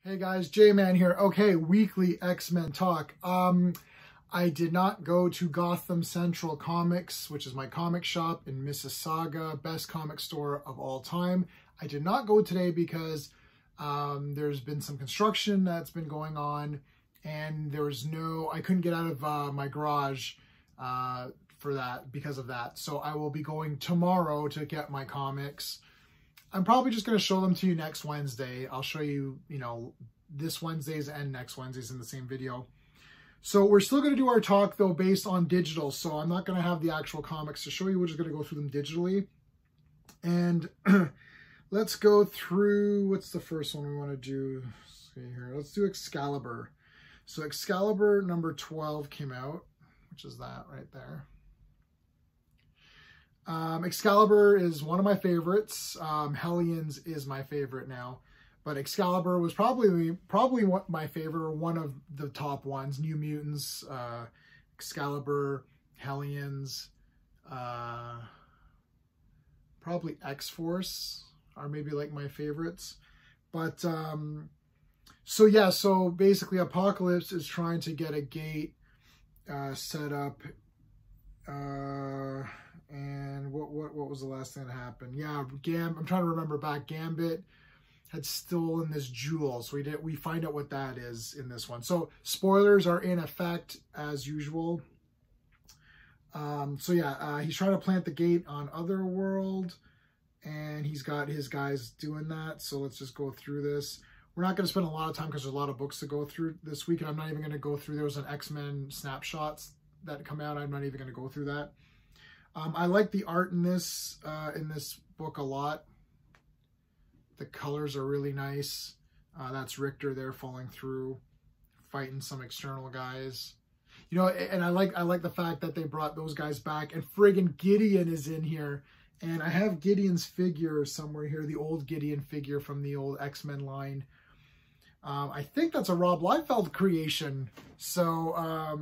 Hey guys, J-Man here. Okay, weekly X-Men talk. I did not go to Gotham Central Comics, which is my comic shop in Mississauga, best comic store of all time. I did not go today because there's been some construction that's been going on, and I couldn't get out of my garage because of that. So I will be going tomorrow to get my comics. I'm probably just going to show them to you next Wednesday. I'll show you, this Wednesday's and next Wednesday's in the same video. So we're still going to do our talk, though, based on digital. So I'm not going to have the actual comics to show you. We're just going to go through them digitally. And let's go through, what's the first one we want to do? Let's see here. Let's do Excalibur. So Excalibur number 12 came out, which is that right there. Excalibur is one of my favorites. Hellions is my favorite now, but Excalibur was probably my favorite, one of the top ones. New Mutants, Excalibur, Hellions, probably X-Force are maybe like my favorites. But so basically Apocalypse is trying to get a gate set up. And what was the last thing that happened? Yeah, I'm trying to remember back. Gambit had stolen this jewel, so we find out what that is in this one. So spoilers are in effect as usual. He's trying to plant the gate on Otherworld, and he's got his guys doing that. So let's just go through this. We're not going to spend a lot of time because there's a lot of books to go through this week, and I'm not even going to go through. There was an X-Men snapshots that come out. I'm not even going to go through that. I like the art in this book a lot. The colors are really nice. That's Richter there falling through, fighting some external guys. And I like the fact that they brought those guys back, and friggin' Gideon is in here. And I have Gideon's figure somewhere here, the old Gideon figure from the old X-Men line. I think that's a Rob Liefeld creation. So,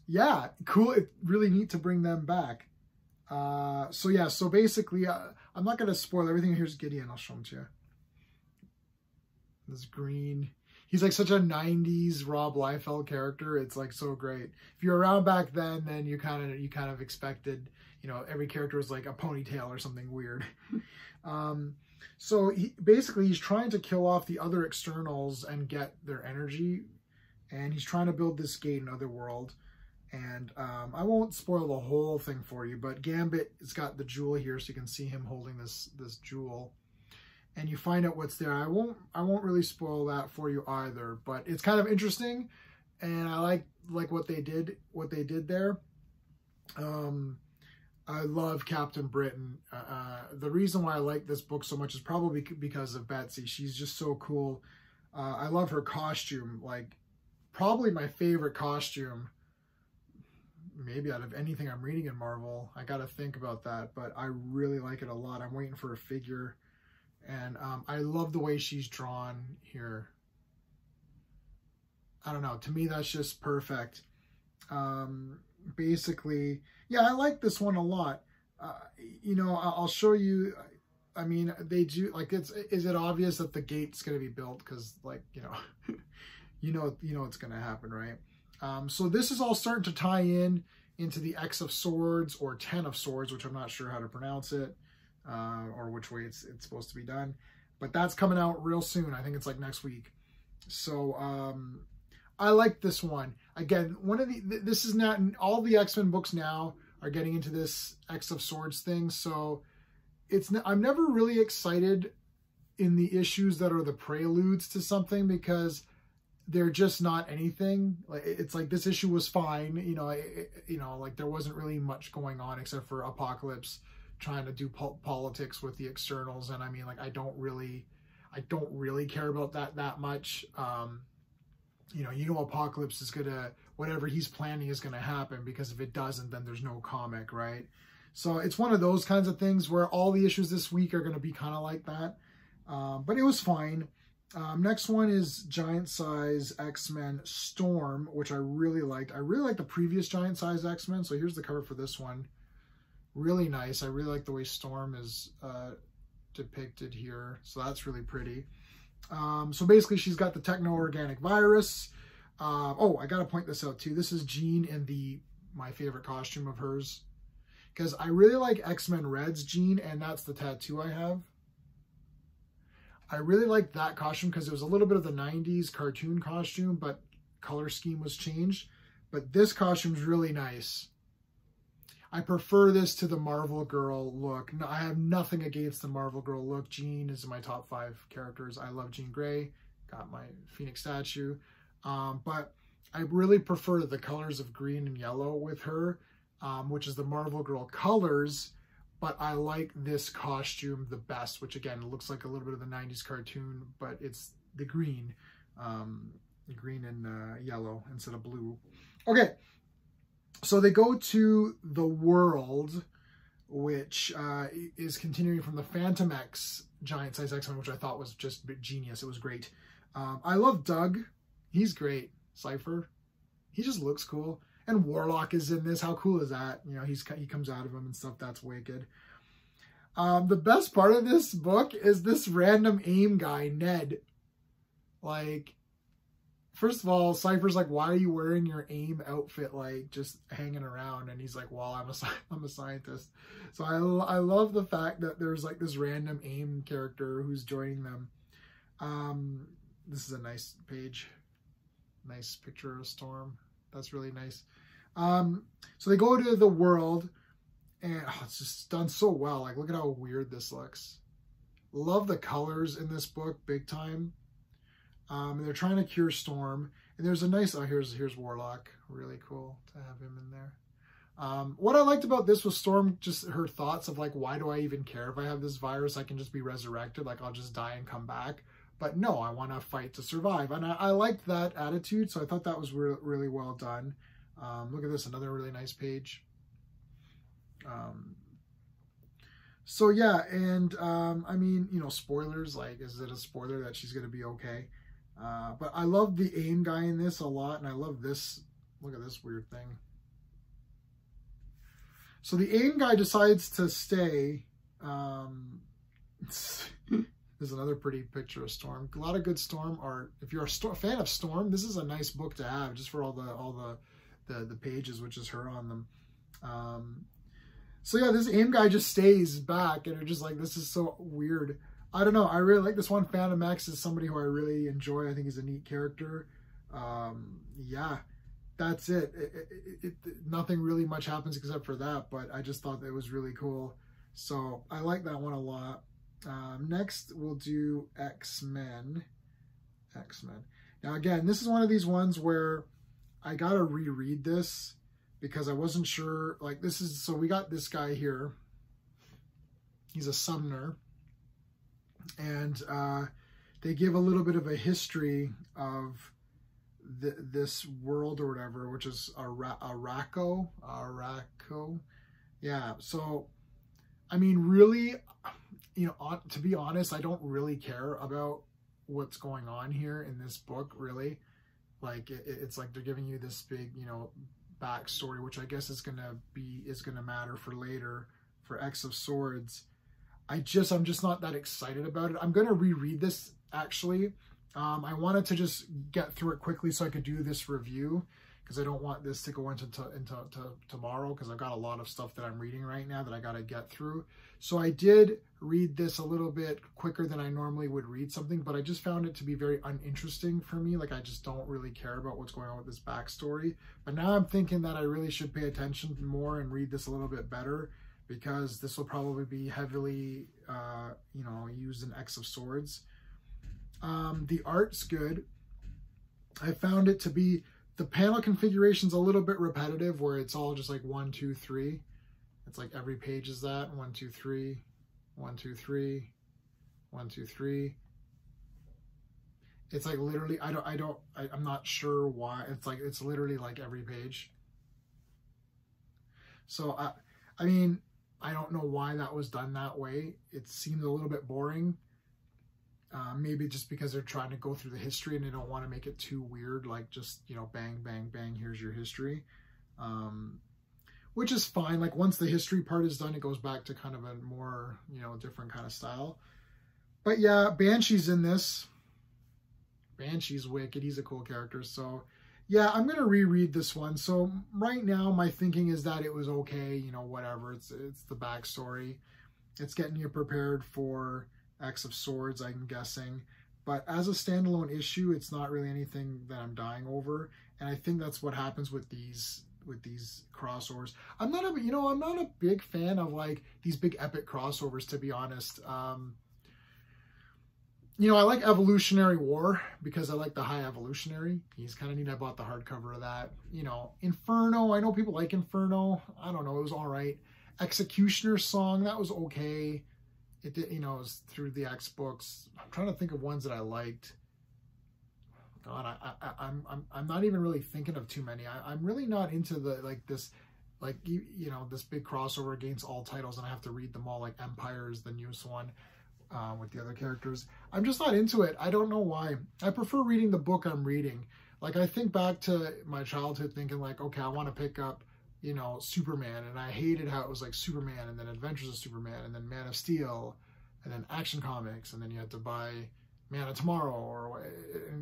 yeah, cool. It's really neat to bring them back. So basically, I'm not going to spoil everything. Here's Gideon. I'll show him to you. This green. He's like such a 90s Rob Liefeld character. It's like so great. If you're around back then you kind of expected, every character was like a ponytail or something weird. So he's trying to kill off the other externals and get their energy. And he's trying to build this gate in Otherworld. And I won't spoil the whole thing for you, but Gambit has got the jewel here, so you can see him holding this jewel, and you find out what's there. I won't really spoil that for you either, but it's kind of interesting, and I like what they did there. I love Captain Britain. The reason why I like this book so much is probably because of Betsy. She's just so cool. I love her costume, like probably my favorite costume. Maybe out of anything I'm reading in Marvel. I got to think about that, but I really like it a lot. I'm waiting for a figure, and I love the way she's drawn here. I don't know. To me, that's just perfect. Basically, yeah, I like this one a lot. I'll show you. I mean, they do, like, is it obvious that the gate's going to be built? Because, like, you know it's going to happen, right? So this is all starting to tie into the X of Swords or 10 of Swords, which I'm not sure how to pronounce it, or which way it's supposed to be done. But that's coming out real soon. I think it's like next week. So I like this one. Again, this is not, all the X-Men books now are getting into this X of Swords thing. So I'm never really excited in the issues that are the preludes to something, because they're just not anything. Like, it's like this issue was fine, like there wasn't really much going on except for Apocalypse trying to do politics with the externals. And I mean, like, I don't really care about that much. Apocalypse is gonna, whatever he's planning is gonna happen, because if it doesn't, then there's no comic, right? So it's one of those kinds of things where all the issues this week are gonna be kind of like that. But it was fine. Next one is Giant Size X-Men Storm, which I really liked. I really liked the previous Giant Size X-Men. So here's the cover for this one. Really nice. I really like the way Storm is depicted here. So that's really pretty. So basically she's got the techno-organic virus. Oh, I gotta point this out too. This is Jean in my favorite costume of hers. Because I really like X-Men Red's Jean, and that's the tattoo I have. I really like that costume because it was a little bit of the 90s cartoon costume, but color scheme was changed. But this costume is really nice. I prefer this to the Marvel Girl look. No, I have nothing against the Marvel Girl look. Jean is in my top 5 characters. I love Jean Grey. Got my Phoenix statue. But I really prefer the colors of green and yellow with her, which is the Marvel Girl colors. But I like this costume the best, which again, looks like a little bit of the 90s cartoon, but it's the green. Green and yellow instead of blue. Okay. So they go to the world, which is continuing from the Phantom X Giant Size X-Men, which I thought was just genius. It was great. I love Doug. He's great. Cypher. He just looks cool. And Warlock is in this. How cool is that? You know, he comes out of him and stuff. That's wicked. The best part of this book is this random AIM guy, Ned. Like, first of all, Cypher's like, why are you wearing your AIM outfit, like, just hanging around? And he's like, well, I'm a scientist. So I love the fact that there's, like, this random AIM character who's joining them. This is a nice page. Nice picture of Storm. That's really nice. So they go to the world, and it's just done so well. Like, look at how weird this looks. Love the colors in this book, big time. And they're trying to cure Storm. And there's a nice, oh, here's Warlock. Really cool to have him in there. What I liked about this was Storm, just her thoughts of like, why do I even care if I have this virus? I can just be resurrected. Like, I'll just die and come back. But no, I want to fight to survive. And I liked that attitude. So I thought that was really well done. Look at this, another really nice page. So yeah, and I mean, you know, spoilers, like, is it a spoiler that she's going to be okay? But I love the AIM guy in this a lot, and I love this. Look at this weird thing. So the AIM guy decides to stay. There's another pretty picture of Storm. A lot of good Storm art. If you're a fan of Storm, this is a nice book to have, just for all the pages, which is her on them. So yeah, this AIM guy just stays back, and you're just like, this is so weird. I don't know. I really like this one. Phantom X is somebody who I really enjoy. I think he's a neat character. Yeah, that's it. Nothing really much happens except for that, but I just thought that was really cool. So I like that one a lot. Next, we'll do X-Men. Now, again, this is one of these ones where I got to reread this because I wasn't sure. Like, this is, so we got this guy here. He's a summoner. And they give a little bit of a history of this world or whatever, which is Araco. Yeah, so, I mean, really, you know, to be honest, I don't really care about what's going on here in this book, really. Like, it's like they're giving you this big, you know, backstory, which I guess is gonna matter for later for X of Swords. I'm just not that excited about it. I'm gonna reread this actually. I wanted to just get through it quickly so I could do this review, because I don't want this to go into tomorrow, because I've got a lot of stuff that I'm reading right now that I got to get through. So I did read this a little bit quicker than I normally would read something, but I just found it to be very uninteresting for me. Like, I just don't really care about what's going on with this backstory. But now I'm thinking that I really should pay attention more and read this a little bit better, because this will probably be heavily, you know, used in X of Swords. The art's good. I found it to be, the panel configuration's a little bit repetitive, where it's all just like 1, 2, 3. It's like every page is that 1, 2, 3, 1, 2, 3, 1, 2, 3. It's like literally, I'm not sure why. It's like, it's literally like every page. So I mean, I don't know why that was done that way. It seemed a little bit boring. Maybe just because they're trying to go through the history and they don't want to make it too weird, like just, you know, bang, bang, bang, here's your history. Which is fine. Like, once the history part is done, it goes back to kind of a more, you know, different kind of style. But yeah, Banshee's in this. Banshee's wicked. He's a cool character. So yeah, I'm going to reread this one. So right now my thinking is that it was okay, you know, whatever. It's the backstory. It's getting you prepared for X of Swords, I'm guessing. But as a standalone issue, it's not really anything that I'm dying over. And I think that's what happens with these crossovers. I'm not a big fan of like these big epic crossovers, to be honest. You know, I like Evolutionary War because I like the High Evolutionary. He's kind of neat. I bought the hardcover of that. You know, Inferno, I know people like Inferno. I don't know, it was all right. Executioner's Song, that was okay. It did, you know, it was through the X books. I'm trying to think of ones that I liked. God, I'm not even really thinking of too many. I'm really not into the this big crossover against all titles, and I have to read them all. Like Empire is the newest one with the other characters. I'm just not into it. I don't know why. I prefer reading the book I'm reading. Like I think back to my childhood, thinking like, okay, I want to pick up, you know, Superman, and I hated how it was like Superman and then Adventures of Superman and then Man of Steel and then Action Comics, and then you had to buy Man of Tomorrow, or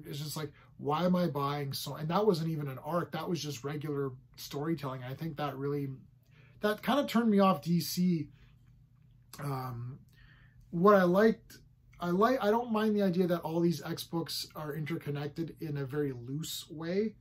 it's just like, why am I buying so? And that wasn't even an arc, that was just regular storytelling. I think that kind of turned me off DC. What I don't mind the idea that all these X books are interconnected in a very loose way.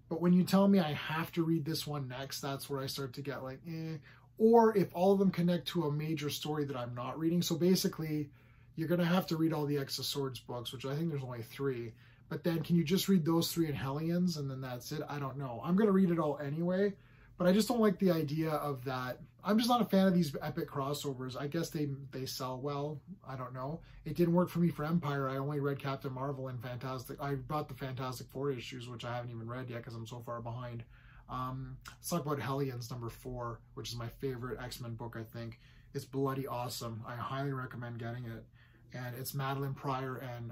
But when you tell me I have to read this one next, that's where I start to get like, eh. Or if all of them connect to a major story that I'm not reading. So basically, you're going to have to read all the X of Swords books, which I think there's only 3. But then can you just read those 3 in Hellions and then that's it? I don't know. I'm going to read it all anyway. But I just don't like the idea of that. I'm just not a fan of these epic crossovers. I guess they sell well. I don't know. It didn't work for me for Empire. I only read Captain Marvel and Fantastic. I bought the Fantastic Four issues, which I haven't even read yet because I'm so far behind. Let's talk about Hellions #4, which is my favorite X-Men book, I think. It's bloody awesome. I highly recommend getting it. And it's Madeline Pryor and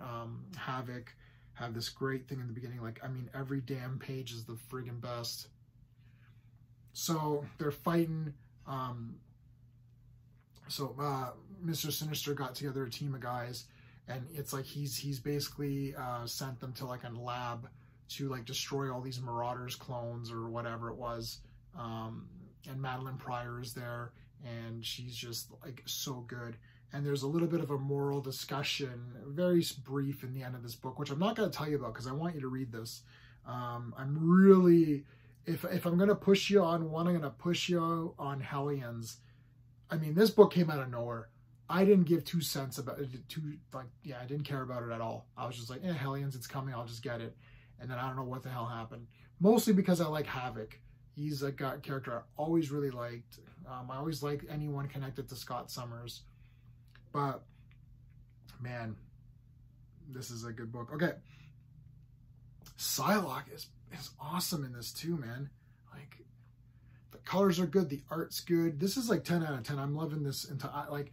Havoc have this great thing in the beginning. Like, I mean, every damn page is the friggin' best. So they're fighting. Mr. Sinister got together a team of guys, and it's like he's basically sent them to like a lab to like destroy all these Marauders clones or whatever it was. And Madeline Pryor is there, and she's just like so good. And there's a little bit of a moral discussion, very brief in the end of this book, which I'm not going to tell you about because I want you to read this. I'm really, if I'm going to push you on one, I'm going to push you on Hellions. I mean, this book came out of nowhere. I didn't give 2 cents about it. I didn't care about it at all. I was just like, Hellions, it's coming. I'll just get it. And then I don't know what the hell happened. Mostly because I like Havoc. He's a character I always really liked. I always liked anyone connected to Scott Summers. But, man, this is a good book. Okay. Psylocke is awesome in this too, man. Like, the colors are good. The art's good. This is like 10 out of 10. I'm loving this. Like,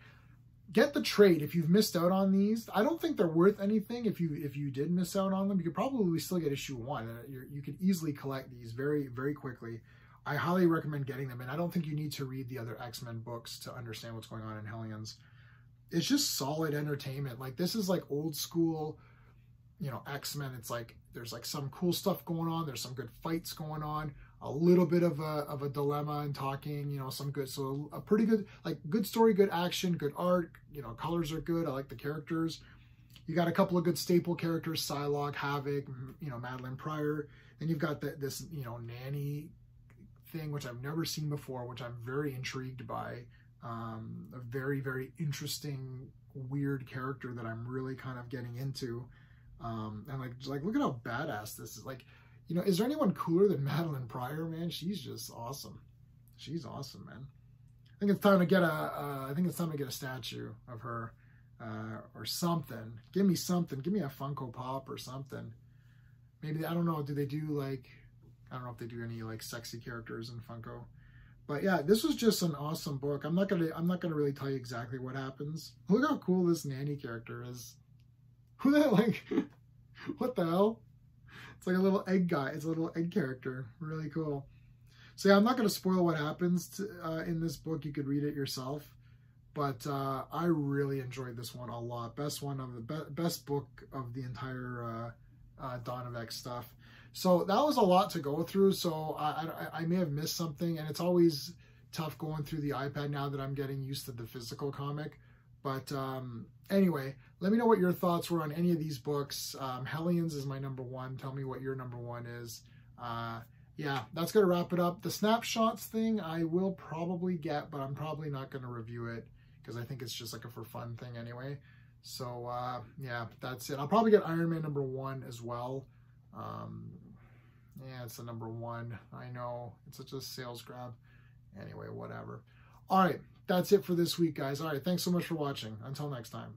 get the trade if you've missed out on these. I don't think they're worth anything. If you did miss out on them, you could probably still get issue 1. You could easily collect these very, very quickly. I highly recommend getting them. And I don't think you need to read the other X-Men books to understand what's going on in Hellions. It's just solid entertainment. Like, this is like old school, you know, X-Men. It's like, there's like some cool stuff going on. There's some good fights going on. A little bit of a dilemma and talking, you know, some good, so a pretty good, like, good story, good action, good art, you know, colors are good. I like the characters. You got a couple of good staple characters, Psylocke, Havoc, you know, Madeline Pryor. Then you've got this, you know, nanny thing, which I've never seen before, which I'm very intrigued by. A very, very interesting, weird character that I'm really kind of getting into. And like, look at how badass this is. Like, you know, is there anyone cooler than Madeline Pryor, man? She's just awesome. She's awesome, man. I think it's time to get a statue of her, or something. Give me something. Give me a Funko Pop or something. Maybe, I don't know. Do they do like, I don't know if they do any like sexy characters in Funko. But yeah, this was just an awesome book. I'm not gonna really tell you exactly what happens. Look how cool this nanny character is. Who the hell, like, what the hell? It's like a little egg guy. It's a little egg character. Really cool. So yeah, I'm not gonna spoil what happens in this book. You could read it yourself. But I really enjoyed this one a lot. Best one of the best book of the entire Dawn of X stuff. So that was a lot to go through. So I may have missed something, and it's always tough going through the iPad now that I'm getting used to the physical comic. But anyway, let me know what your thoughts were on any of these books. Hellions is my number one. Tell me what your number one is. Yeah, that's going to wrap it up. The snapshots thing I will probably get, but I'm probably not going to review it because I think it's just like a for fun thing anyway. So yeah, that's it. I'll probably get Iron Man number 1 as well. Yeah, it's the number 1. I know, it's such a sales grab. Anyway, whatever. All right, that's it for this week, guys. All right, thanks so much for watching. Until next time.